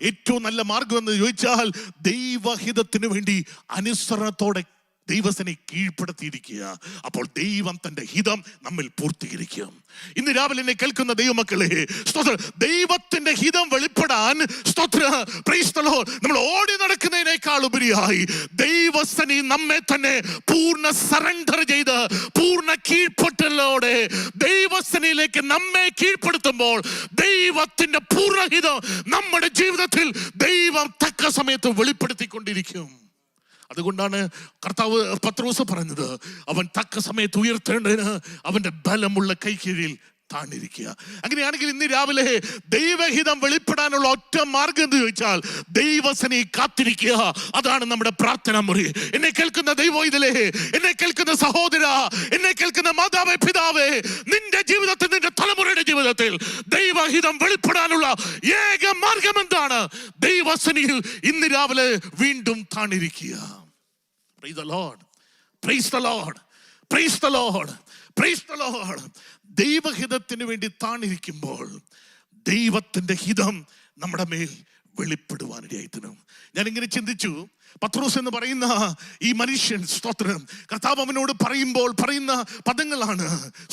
ഏറ്റവും നല്ല മാർഗം എന്ന് ചോദിച്ചാൽ ദൈവഹിതത്തിന് വേണ്ടി അനുസരണത്തോടെ ദൈവത്തിനെ കീഴ്പ്പെടുത്തിയിരിക്കുക. അപ്പോൾ ദൈവം തന്റെ ഹിതം നമ്മിൽ പൂർത്തീകരിക്കും. ഇന്ന് രാവിലെ എന്നെ കേൾക്കുന്ന ദൈവമക്കളെ, സ്തോത്ര, ദൈവത്തിന്റെ ഹിതം വെളിപ്പെടാൻ സ്തോത്ര, പ്രൈസ് ദി ലോർഡ്, നമ്മൾ ഓടി നടക്കുന്നതിനേക്കാൾ ഉപരിയായി ദൈവസ്ഥനി നമ്മെ തന്നെ പൂർണ്ണ സറണ്ടർ ചെയ്ത് പൂർണ്ണ കീഴ്പ്പെട്ടലോടെ ദൈവസ്ഥനിയിലേക്ക് നമ്മെ കീഴ്പ്പെടുത്തുമ്പോൾ ദൈവത്തിന്റെ പൂർണ്ണഹിതം നമ്മുടെ ജീവിതത്തിൽ ദൈവം തക്ക സമയത്ത് വെളിപ്പെടുത്തിക്കൊണ്ടിരിക്കും. അതുകൊണ്ടാണ് കർത്താവ് പത്രോസ് പറഞ്ഞത്, അവൻ തക്ക സമയത്ത് ഉയർത്തേണ്ടതിന് അവന്റെ ബലമുള്ള കൈക്കീഴിൽ താണിരിക്കുക. അങ്ങനെയാണെങ്കിൽ ഇന്ന് രാവിലെ ദൈവഹിതം വെളിപ്പെടാനുള്ള ഒറ്റ മാർഗം എന്ന് ചോദിച്ചാൽ ദൈവസനെ കാത്തിരിക്കുക. അതാണ് നമ്മുടെ പ്രാർത്ഥന മുറി. എന്നെ കേൾക്കുന്ന ദൈവോയിതലേ, എന്നെ കേൾക്കുന്ന സഹോദര, എന്നെ കേൾക്കുന്ന മാതാവേ, പിതാവേ, നിന്റെ ജീവിതത്തിൽ, നിന്റെ തലമുറയുടെ ജീവിതത്തിൽ ദൈവഹിതം വെളിപ്പെടാനുള്ള ഏക മാർഗം എന്താണ്? ദൈവസനിയിൽ ഇന്ന് രാവിലെ വീണ്ടും താണിരിക്കുക. Praise the Lord. Praise the Lord. Praise the Lord. Praise the Lord. ദൈവഹിതത്തിന് വേണ്ടി താണിരിക്കുമ്പോൾ ദൈവത്തിന്റെ ഹിതം നമ്മുടെ മേൽ വെളിപ്പെടുവാനിടയായിത്തീരും. ഞാനിങ്ങനെ ചിന്തിച്ചു, പത്രോസ് എന്ന് പറയുന്ന ഈ മനുഷ്യൻ സ്തോത്രം, കർത്താവ് അവനോട് പറയുന്ന പദങ്ങളാണ്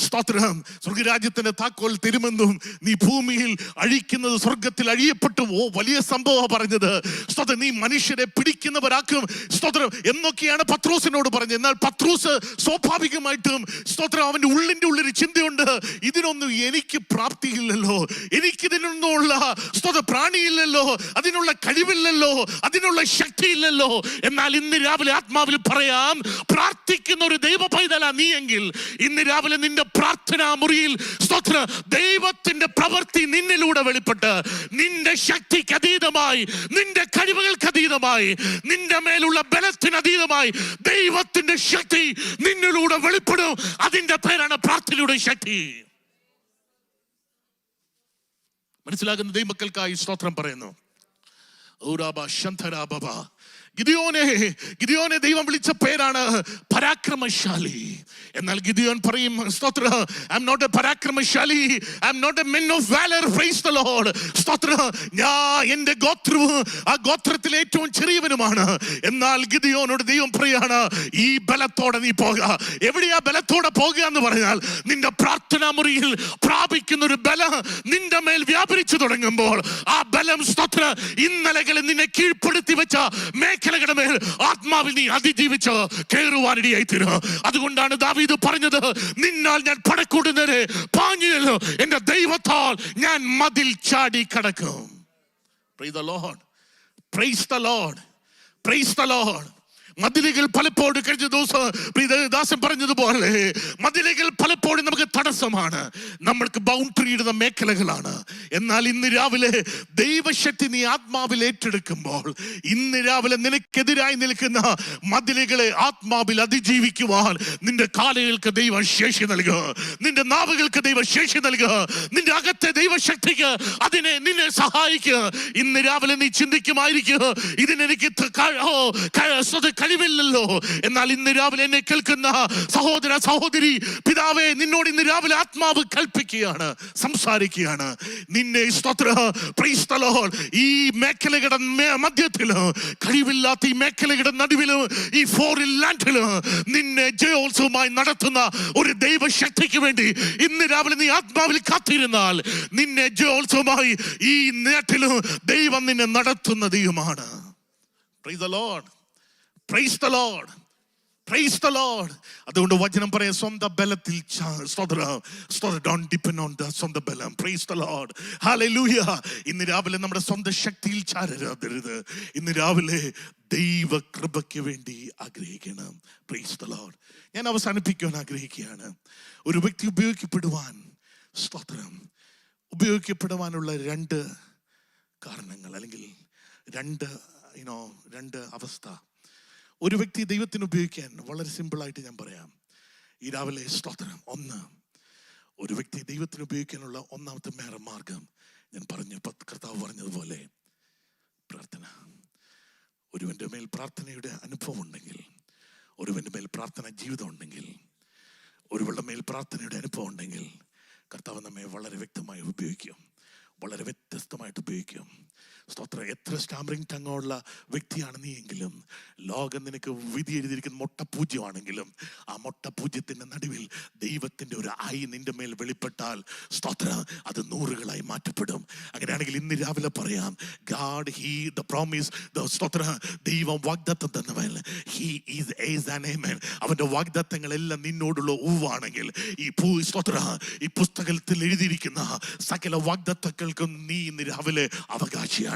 സ്തോത്രം, സ്വർഗരാജ്യത്തിന്റെ താക്കോൽ തരുമെന്നും നീ ഭൂമിയിൽ അഴിക്കുന്നത് സ്വർഗത്തിൽ അഴിയപ്പെട്ടു. ഓ, വലിയ സംഭവം പറഞ്ഞത്. സ്തോത്രം, നീ മനുഷ്യരെ പിടിക്കുന്നവരാക്കും സ്തോത്രം എന്നൊക്കെയാണ് പത്രോസിനോട് പറഞ്ഞത്. എന്നാൽ പത്രോസ് സ്വാഭാവികമായിട്ടും സ്തോത്രം, അവന്റെ ഉള്ളിന്റെ ചിന്തയുണ്ട്, ഇതിനൊന്നും എനിക്ക് പ്രാപ്തിയില്ലല്ലോ, എനിക്കിതിനൊന്നുമുള്ള സ്തോത്രം പ്രാണിയില്ലല്ലോ, അതിനുള്ള കഴിവില്ലല്ലോ, അതിനുള്ള ശക്തിയില്ലല്ലോ. എന്നാൽ ഇന്ന് രാവിലെ ആത്മാവിൽ പറയാം, പ്രാർത്ഥിക്കുന്ന ഒരു ദൈവ പൈതലാ നീ എങ്കിൽ ഇന്ന് രാവിലെ നിന്റെ പ്രാർത്ഥനാ മുറിയിൽ സ്തോത്രം ദൈവത്തിന്റെ പ്രവൃത്തി നിന്നിലൂടെ വെളിപ്പെട്ട് നിന്റെ ശക്തിക്ക് അതീതമായി, നിന്റെ കഴിവുകൾക്ക് അതീതമായി, നിന്റെ മേലുള്ള ബലത്തിന് അതീതമായി ദൈവത്തിന്റെ ശക്തി നിന്നിലൂടെ വെളിപ്പെടും. അതിന്റെ പേരാണ് പ്രാർത്ഥനയുടെ ശക്തി. മനസ്സിലാകുന്ന ദൈവമക്കൾക്കായി സ്തോത്രം പറയുന്നു. ഗിദിയോനെ ദൈവം വിളിച്ച പേരാണ് പരാക്രമശാലി. എന്നാൽ ഗിദിയോൻ പറയും, സ്തോത്രം, ഐ ആം നോട്ട് എ പരാക്രമശാലി, I am not a men of valour, praise the Lord. സ്തോത്രം, ഞാൻ എന്റെ ഗോത്രവും ആ ഗോത്രത്തിലെ ഏറ്റവും ചെറിയവനുമാണ്. എന്നാൽ ഗിദിയോനോട് ദൈവം പറയാണ്, ഈ ബലത്തോടെ നീ പോകുക. എവിടെയാ ബലത്തോടെ പോകുക എന്ന് പറഞ്ഞാൽ, നിന്റെ പ്രാർത്ഥനാ മുറിയിൽ പ്രാപിക്കുന്ന ഒരു ബലം നിന്റെ മേൽ വ്യാപരിച്ചു തുടങ്ങുമ്പോൾ ആ ബലം സ്തോത്രം ഇന്നലകളിൽ നിന്നെ കീഴ്പ്പെടുത്തി വെച്ച മേഖലകളുടെ മേൽ ആത്മാവിൽ നീ അതിജീവിച്ച് കയറുവാനിടയായി തീരും. അതുകൊണ്ടാണ് ദാവീദ് പറഞ്ഞത്, നിന്നാൽ ഞാൻ പടക്കൂടുന്നവരെ പാഞ്ഞു എന്റെ ദൈവത്താൽ ഞാൻ മതിൽ ചാടി കടക്കും. Praise the Lord. Praise the Lord. Praise the Lord. മതിലുകൾ പലപ്പോഴും കഴിഞ്ഞ ദിവസം ദാസൻ പറഞ്ഞതുപോലെ മതിലുകൾ പലപ്പോഴും നമുക്ക് തടസ്സമാണ്, നമ്മൾക്ക് ബൗണ്ടറി ഇടുന്ന മേഖലകളാണ്. എന്നാൽ ഇന്ന് രാവിലെ ദൈവശക്തി നീ ആത്മാവിൽ ഏറ്റെടുക്കുമ്പോൾ ഇന്ന് രാവിലെ നിനക്കെതിരായി നിൽക്കുന്ന മതിലുകളെ ആത്മാവിൽ അതിജീവിക്കുവാൻ നിന്റെ കാലുകൾക്ക് ദൈവം ശേഷി നൽകുക, നിന്റെ നാവുകൾക്ക് ദൈവം ശേഷി നൽകുക, നിന്റെ അകത്തെ ദൈവശക്തിക്ക് നിന്നെ സഹായിക്കുക. ഇന്ന് രാവിലെ നീ ചിന്തിക്കുമായിരിക്കും, ഇതിനെനിക്ക് കഴിവില്ലല്ലോ. എന്നാൽ ഇന്ന് രാവിലെ എന്നെ കേൾക്കുന്ന സഹോദര സഹോദരി, പിതാവേ, നിന്നോട് ഇന്ന് രാവിലെ ആത്മാവ് കൽപ്പിക്കുകയാണ്, സംസാരിക്കുകയാണ്. നിന്നെ പ്രൈസ് ദി ലോർഡ് ഈ മേഖലയുടെ മധ്യത്തില്, കഴിവില്ലാത്ത ഈ മേഖലയുടെ നടുവില്, ഈ ഫോറിൻ ലാൻഡില് നിന്നെ ജയോത്സവമായി നടത്തുന്ന ഒരു ദൈവശക്തിക്ക് വേണ്ടി ഇന്ന് രാവിലെ നീ ആത്മാവിൽ കാത്തിരുന്നാൽ നിന്നെ ജയോത്സവമായി ഈ നാട്ടില് ദൈവം നിന്നെ നടത്തുന്ന ദൈവമാണ്. Price the Lord. Praise the Lord. Praise the Lord. അതുകൊണ്ട് വചനം പറയാം, സ്വന്തം ബലത്തിൽ don't depend on the സ്വന്തം ബലം. Praise the Lord. Hallelujah. ഇന്ന് രാവിലെ നമ്മുടെ സ്വന്തം ശക്തിയിൽ ചാരരുത്. ഇന്ന് രാവിലെ ദൈവ കൃപയ്ക്ക് വേണ്ടി ആഗ്രഹിക്കണം. Praise the Lord. ഞാൻ അവസാനിപ്പിക്കാൻ ആഗ്രഹിക്കുകയാണ്. ഒരു വ്യക്തി ഉപയോഗിക്കപ്പെടുവാനുള്ള രണ്ട് കാരണങ്ങൾ, അല്ലെങ്കിൽ രണ്ട് അവസ്ഥ. ഒരു വ്യക്തി ദൈവത്തിന് ഉപയോഗിക്കാൻ വളരെ സിമ്പിളായിട്ട് ഞാൻ പറയാം ഈ രാവിലെ സ്തോത്രം. ഒന്ന്, ഒരു വ്യക്തി ദൈവത്തിന് ഉപയോഗിക്കാനുള്ള ഒന്നാമത്തെ മാർഗം ഞാൻ കർത്താവ് പറഞ്ഞതുപോലെ പ്രാർത്ഥന. ഒരുവന്റെ മേൽ പ്രാർത്ഥനയുടെ അനുഭവം ഉണ്ടെങ്കിൽ, ഒരുവന്റെ മേൽ പ്രാർത്ഥന ജീവിതം ഉണ്ടെങ്കിൽ, ഒരുവളുടെ മേൽ പ്രാർത്ഥനയുടെ അനുഭവം ഉണ്ടെങ്കിൽ കർത്താവ് നമ്മെ വളരെ വ്യക്തമായി ഉപയോഗിക്കും, വളരെ വ്യത്യസ്തമായിട്ട് ഉപയോഗിക്കും. സ്തോത്രം. എത്ര സ്റ്റാമറിംഗ് ടങ്ങുള്ള വ്യക്തിയാണ് നീ എങ്കിലും, ലോകം നിനക്ക് വിധി എഴുതിയിരിക്കുന്ന മൊട്ടപൂജ്യമാണെങ്കിലും ആ മൊട്ടപൂജ്യത്തിന്റെ നടുവിൽ ദൈവത്തിന്റെ ഒരു നിന്റെ മേൽ വെളിപ്പെട്ടാൽ സ്തോത്രം അത് നൂറുകളായി മാറ്റപ്പെടും. അങ്ങനെയാണെങ്കിൽ ഇന്ന് രാവിലെ പറയാം, ഗാഡ് the promise, സ്തോത്രം, ദൈവം വാഗ്ദത്തം തന്നവൻ, he is an amen. അവന്റെ വാഗ്ദത്തങ്ങളെല്ലാം നിന്നോടുള്ള ഊവാണെങ്കിൽ ഈ പുസ്തകത്തിൽ എഴുതിയിരിക്കുന്ന സകല വാഗ്ദത്തങ്ങൾക്കും നീ ഇന്ന് രാവിലെ അവകാശിയാണ്.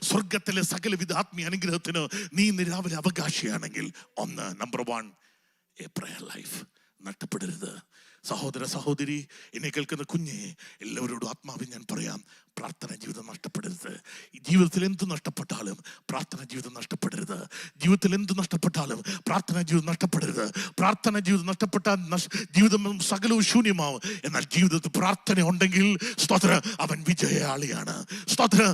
സ്വർഗത്തിലെ സകലവിധ ആത്മീയ അനുഗ്രഹത്തിന് നീ ഇന്ന് രാവിലെ അവകാശിയാണെങ്കിൽ, ഒന്ന്, നമ്പർ 1, എ പ്രയർ ലൈഫ് നഷ്ടപ്പെടരുത്. സഹോദര സഹോദരി, എന്നെ കേൾക്കുന്ന കുഞ്ഞെ, എല്ലാവരോടും ആത്മാവിൽ ഞാൻ പറയാം, പ്രാർത്ഥന ജീവിതം നഷ്ടപ്പെടരുത്. ഈ ജീവിതത്തിൽ എന്ത് നഷ്ടപ്പെട്ടാലും പ്രാർത്ഥന ജീവിതം നഷ്ടപ്പെടരുത്. ജീവിതത്തിൽ എന്ത് നഷ്ടപ്പെട്ടാലും പ്രാർത്ഥന ജീവിതം നഷ്ടപ്പെടരുത്. പ്രാർത്ഥന ജീവിതം നഷ്ടപ്പെട്ടാൽ ജീവിതം സകലവും ശൂന്യമാവും. എന്നാൽ ജീവിതത്തിൽ പ്രാർത്ഥന ഉണ്ടെങ്കിൽ സ്തോത്രം അവൻ വിജയാളിയാണ്. സ്തോത്രം.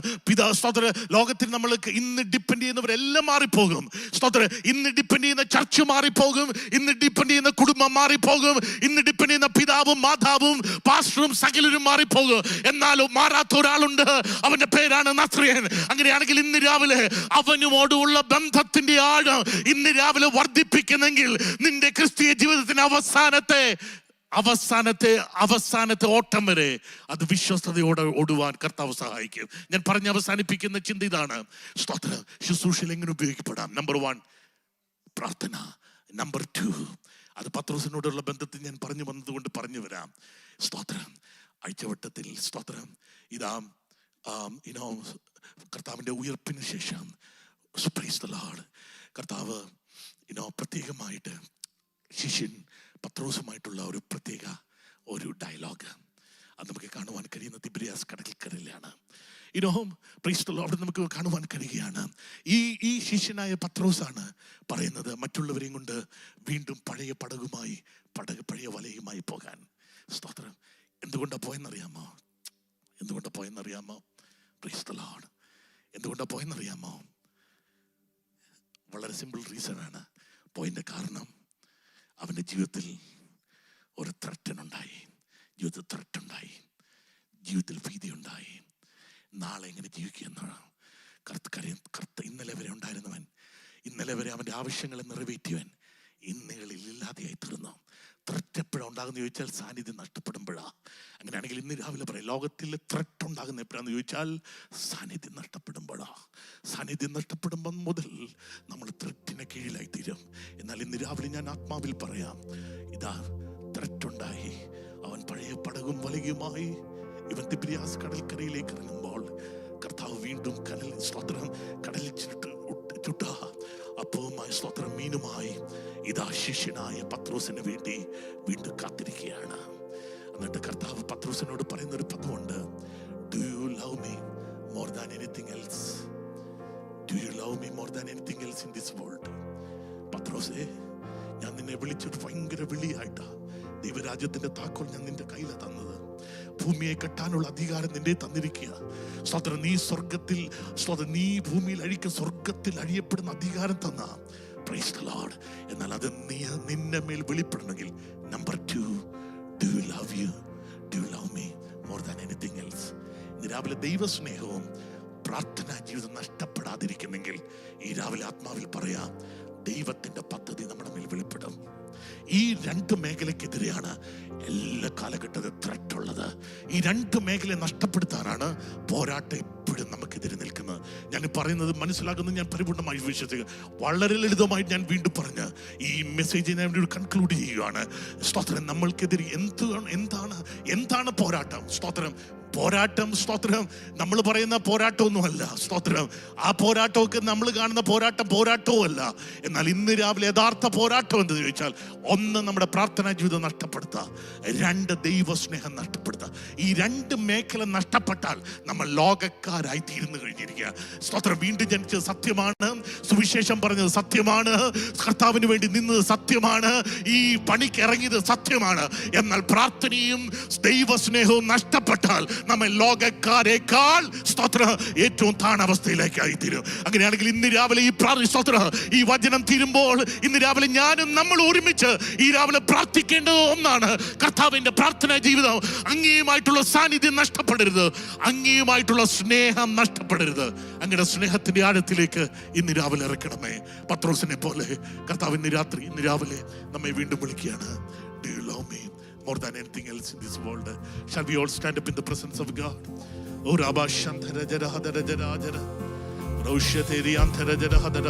ലോകത്തിൽ നമ്മൾ ഇന്ന് ഡിപ്പെൻഡ് ചെയ്യുന്നവരെല്ലാം മാറിപ്പോകും. സ്തോത്രം. ഇന്ന് ഡിപ്പെൻഡ് ചെയ്യുന്ന ചർച്ച് മാറിപ്പോകും, ഇന്ന് ഡിപ്പെൻഡ് ചെയ്യുന്ന കുടുംബം മാറിപ്പോകും, ഇന്ന് ഡിപ്പെൻഡ് ചെയ്യുന്ന പിതാവും മാതാവും പാസ്റ്ററും സകലരും മാറിപ്പോകും. എന്നാലും മാറാത്ത ഒരാളുണ്ട്, അവന്റെ പേരാണ് നസ്രയൻ. അങ്ങനെയാണെങ്കിൽ ഇന്ന് രാവിലെ അവനുമോടുള്ള ബന്ധത്തിന്റെ ആഴം ഇന്ന് രാവിലെ വർദ്ധിപ്പിക്കുന്നെങ്കിൽ നിന്റെ ക്രിസ്തീയ ജീവിതത്തിന്റെ അവസാനത്തെ ഓട്ടം വരെ അത് വിശ്വസ്തയോടെ ഓടുവാൻ കർത്താവ് സഹായിക്കും. ഞാൻ പറഞ്ഞ് അവസാനിപ്പിക്കുന്ന ചിന്ത ഇതാണ്, സ്തോത്രം, ശുശ്രൂഷയിൽ എങ്ങനെ ഉപയോഗിക്കപ്പെടാം. നമ്പർ 1, പ്രാർത്ഥന. നമ്പർ 2, അത് പത്രോസിനോടുള്ള ബന്ധത്തിൽ ഞാൻ പറഞ്ഞു വന്നതുകൊണ്ട് പറഞ്ഞു വരാം. സ്തോത്രം. ആഴ്ചവട്ടത്തിൽ സ്തോത്രം, ഇതാ കർത്താവിന്റെ ഉയർപ്പിന് ശേഷം, പ്രൈസ് ദി ലോർഡ്, കർത്താവ് പ്രത്യേകമായിട്ട് ശിഷ്യൻ പത്രോസുമായിട്ടുള്ള ഒരു പ്രത്യേക ഒരു ഡയലോഗ് അത് നമുക്ക് കാണുവാൻ കഴിയുന്ന തിബിരിയാസ് കടൽക്കരയിലാണ്. അവിടെ നമുക്ക് കാണുവാൻ കഴിയുകയാണ്. ഈ ശിഷ്യനായ പത്രോസാണ് പറയുന്നത് മറ്റുള്ളവരെയും കൊണ്ട് വീണ്ടും പഴയ പടകുമായി പഴയ വലയുമായി പോകാൻ. സ്തോത്രം. എന്തുകൊണ്ടാണ് പോയെന്നറിയാമോ? Price the Lord. എന്തുകൊണ്ടാണ് പോയെന്നറിയാമോ? വളരെ സിമ്പിൾ റീസൺ ആണ്. പോയിന്റെ കാരണം അവന്റെ ജീവിതത്തിൽ ഒരു ത്രട്ടനുണ്ടായി. ജീവിതത്തിൽ ഭീതിയുണ്ടായി. നാളെ എങ്ങനെ ജീവിക്കുമെന്നാണ് ഇന്നലെ വരെ ഉണ്ടായിരുന്നവൻ, ഇന്നലെ വരെ അവൻ്റെ ആവശ്യങ്ങളെ നിറവേറ്റിയവൻ ഇന്നുകളിൽ ഇല്ലാതെയായി തീർന്നു. ത്രെറ്റ് എപ്പോഴാണ് ഉണ്ടാകുന്ന ചോദിച്ചാൽ സാന്നിധ്യം നഷ്ടപ്പെടുമ്പോഴാണ്. അങ്ങനെയാണെങ്കിൽ ഇന്ന് രാവിലെ പറയാം, ലോകത്തിൽ ത്രെറ്റ് ഉണ്ടാകുന്ന എപ്പോഴാന്ന് ചോദിച്ചാൽ സാന്നിധ്യം നഷ്ടപ്പെടുമ്പോഴാണ്. സാന്നിധ്യം നഷ്ടപ്പെടുമ്പം മുതൽ നമ്മൾ ത്രെറ്റിന് കീഴിലായി തീരും. എന്നാൽ ഇന്ന് രാവിലെ ഞാൻ ആത്മാവിൽ പറയാം, ഇതാ ത്രെറ്റുണ്ടായി. അവൻ പഴയ പടകും വലയുമായി ഇവൻ തിബിരിയാസ് കടൽക്കരയിലേക്ക് ഇറങ്ങുമ്പോൾ കർത്താവ് വീണ്ടും കടലിൽ ചുട്ട അപ്പവുമായി മീനുമായി ഇതാ ശിഷ്യനായ പത്രോസിന് വേണ്ടി വീണ്ടും കാത്തിരിക്കുകയാണ്. എന്നിട്ട് കർത്താവ് പത്രോസിനോട് പറയുന്ന ഒരു പദമുണ്ട്, do you love me more than anything else? Do you love me more than anything else in this world? പത്രോസേ, ഞാൻ നിന്നെ വിളിച്ചിട്ട് ഭയങ്കര വിളിയായിട്ടാ. ദൈവരാജ്യത്തിന്റെ താക്കോൽ ഞാൻ നിന്റെ കയ്യിലാണ് തന്നത്. ഭൂമിയെ കെട്ടാനുള്ള അധികാരം നിന്റെ തന്നിരിക്കുക. സ്തോത്രം. നീ സ്വർഗത്തിൽ നീ ഭൂമിയിൽ സ്വർഗത്തിൽ അഴിയപ്പെടുന്ന അധികാരം തന്ന. Praise the Lord. എന്നാൽ അത് നിന്നെ മേൽ വെളിപ്പെടണമെങ്കിൽ number 2, do you love me more than anything else? ഇന്ന് രാവിലെ ദൈവസ്നേഹവും പ്രാർത്ഥനാ ജീവിതം നഷ്ടപ്പെടാതിരിക്കുന്നെങ്കിൽ ഈ രാവിലെ ആത്മാവിൽ പറയാം, ദൈവത്തിന്റെ പദ്ധതി നമ്മുടെ മേൽ വെളിപ്പെടും. ഈ 2 മേഖലയ്ക്കെതിരെയാണ് എല്ലാ കാലഘട്ടത്തിൽ ത്രെറ്റ് ഉള്ളത്. ഈ 2 മേഖലയെ നഷ്ടപ്പെടുത്താനാണ് പോരാട്ടം എപ്പോഴും നമുക്കെതിരെ നിൽക്കുന്നത്. ഞാൻ പറയുന്നത് മനസ്സിലാക്കുന്നത് ഞാൻ പരിപൂർണമായി വിശ്വസിക്കുക. വളരെ ലളിതമായി ഞാൻ വീണ്ടും പറഞ്ഞ് ഈ മെസ്സേജ് ഞാൻ കൺക്ലൂഡ് ചെയ്യുകയാണ്. സ്തോത്രം. നമ്മൾക്കെതിരെ എന്താണ് പോരാട്ടം? സ്തോത്രം. നമ്മൾ പറയുന്ന പോരാട്ടമൊന്നുമല്ല. സ്തോത്രം. ആ പോരാട്ടമൊക്കെ നമ്മൾ കാണുന്ന പോരാട്ടവും അല്ല. എന്നാൽ ഇന്ന് രാവിലെ യഥാർത്ഥ പോരാട്ടം എന്ന് ചോദിച്ചാൽ, 1 നമ്മുടെ പ്രാർത്ഥനാ ജീവിതം നഷ്ടപ്പെടുത്തുക, 2 ദൈവസ്നേഹം നഷ്ടപ്പെടുത്തുക. ഈ 2 മേഖല നഷ്ടപ്പെട്ടാൽ നമ്മൾ ലോകക്കാരായി തീർന്നു കഴിഞ്ഞിരിക്കുക. സ്തോത്രം. വീണ്ടും ജനിച്ചത് സത്യമാണ്, സുവിശേഷം പറഞ്ഞത് സത്യമാണ്, കർത്താവിന് വേണ്ടി നിന്നത് സത്യമാണ്, ഈ പണിക്ക് ഇറങ്ങിയത് സത്യമാണ്. എന്നാൽ പ്രാർത്ഥനയും ദൈവസ്നേഹവും നഷ്ടപ്പെട്ടാൽ നമ്മൾ ലോകക്കാരേക്കാൾ ഏറ്റവും താണവസ്ഥയിലേക്കായി തീരും. അങ്ങനെയാണെങ്കിൽ ഇന്ന് രാവിലെ ഈ വചനം തീരുമ്പോൾ ഇന്ന് രാവിലെ ഞാനും നമ്മൾ ഒരുമിച്ച് ഈ രാവിലെ പ്രാർത്ഥിക്കേണ്ടത് ഒന്നാണ്, കർത്താവിന്റെ പ്രാർത്ഥനാ ജീവിതം. അങ്ങേയുമായിട്ടുള്ള സാന്നിധ്യം നഷ്ടപ്പെടരുത്, അങ്ങേയുമായിട്ടുള്ള സ്നേഹം നഷ്ടപ്പെടരുത്. അങ്ങയുടെ സ്നേഹത്തിന്റെ ആഴത്തിലേക്ക് ഇന്ന് രാവിലെ ഇറക്കണമേ. പത്രോസിനെ പോലെ കർത്താവ് ഇന്ന് രാവിലെ നമ്മെ വീണ്ടും വിളിക്കുകയാണ്. Do you love me more than anything else in this world? Shall we all stand up in the presence of God? Oh, Rabba Shantara Jara Hadara Jara Jara Roshya Teri Antara Jara Hadara.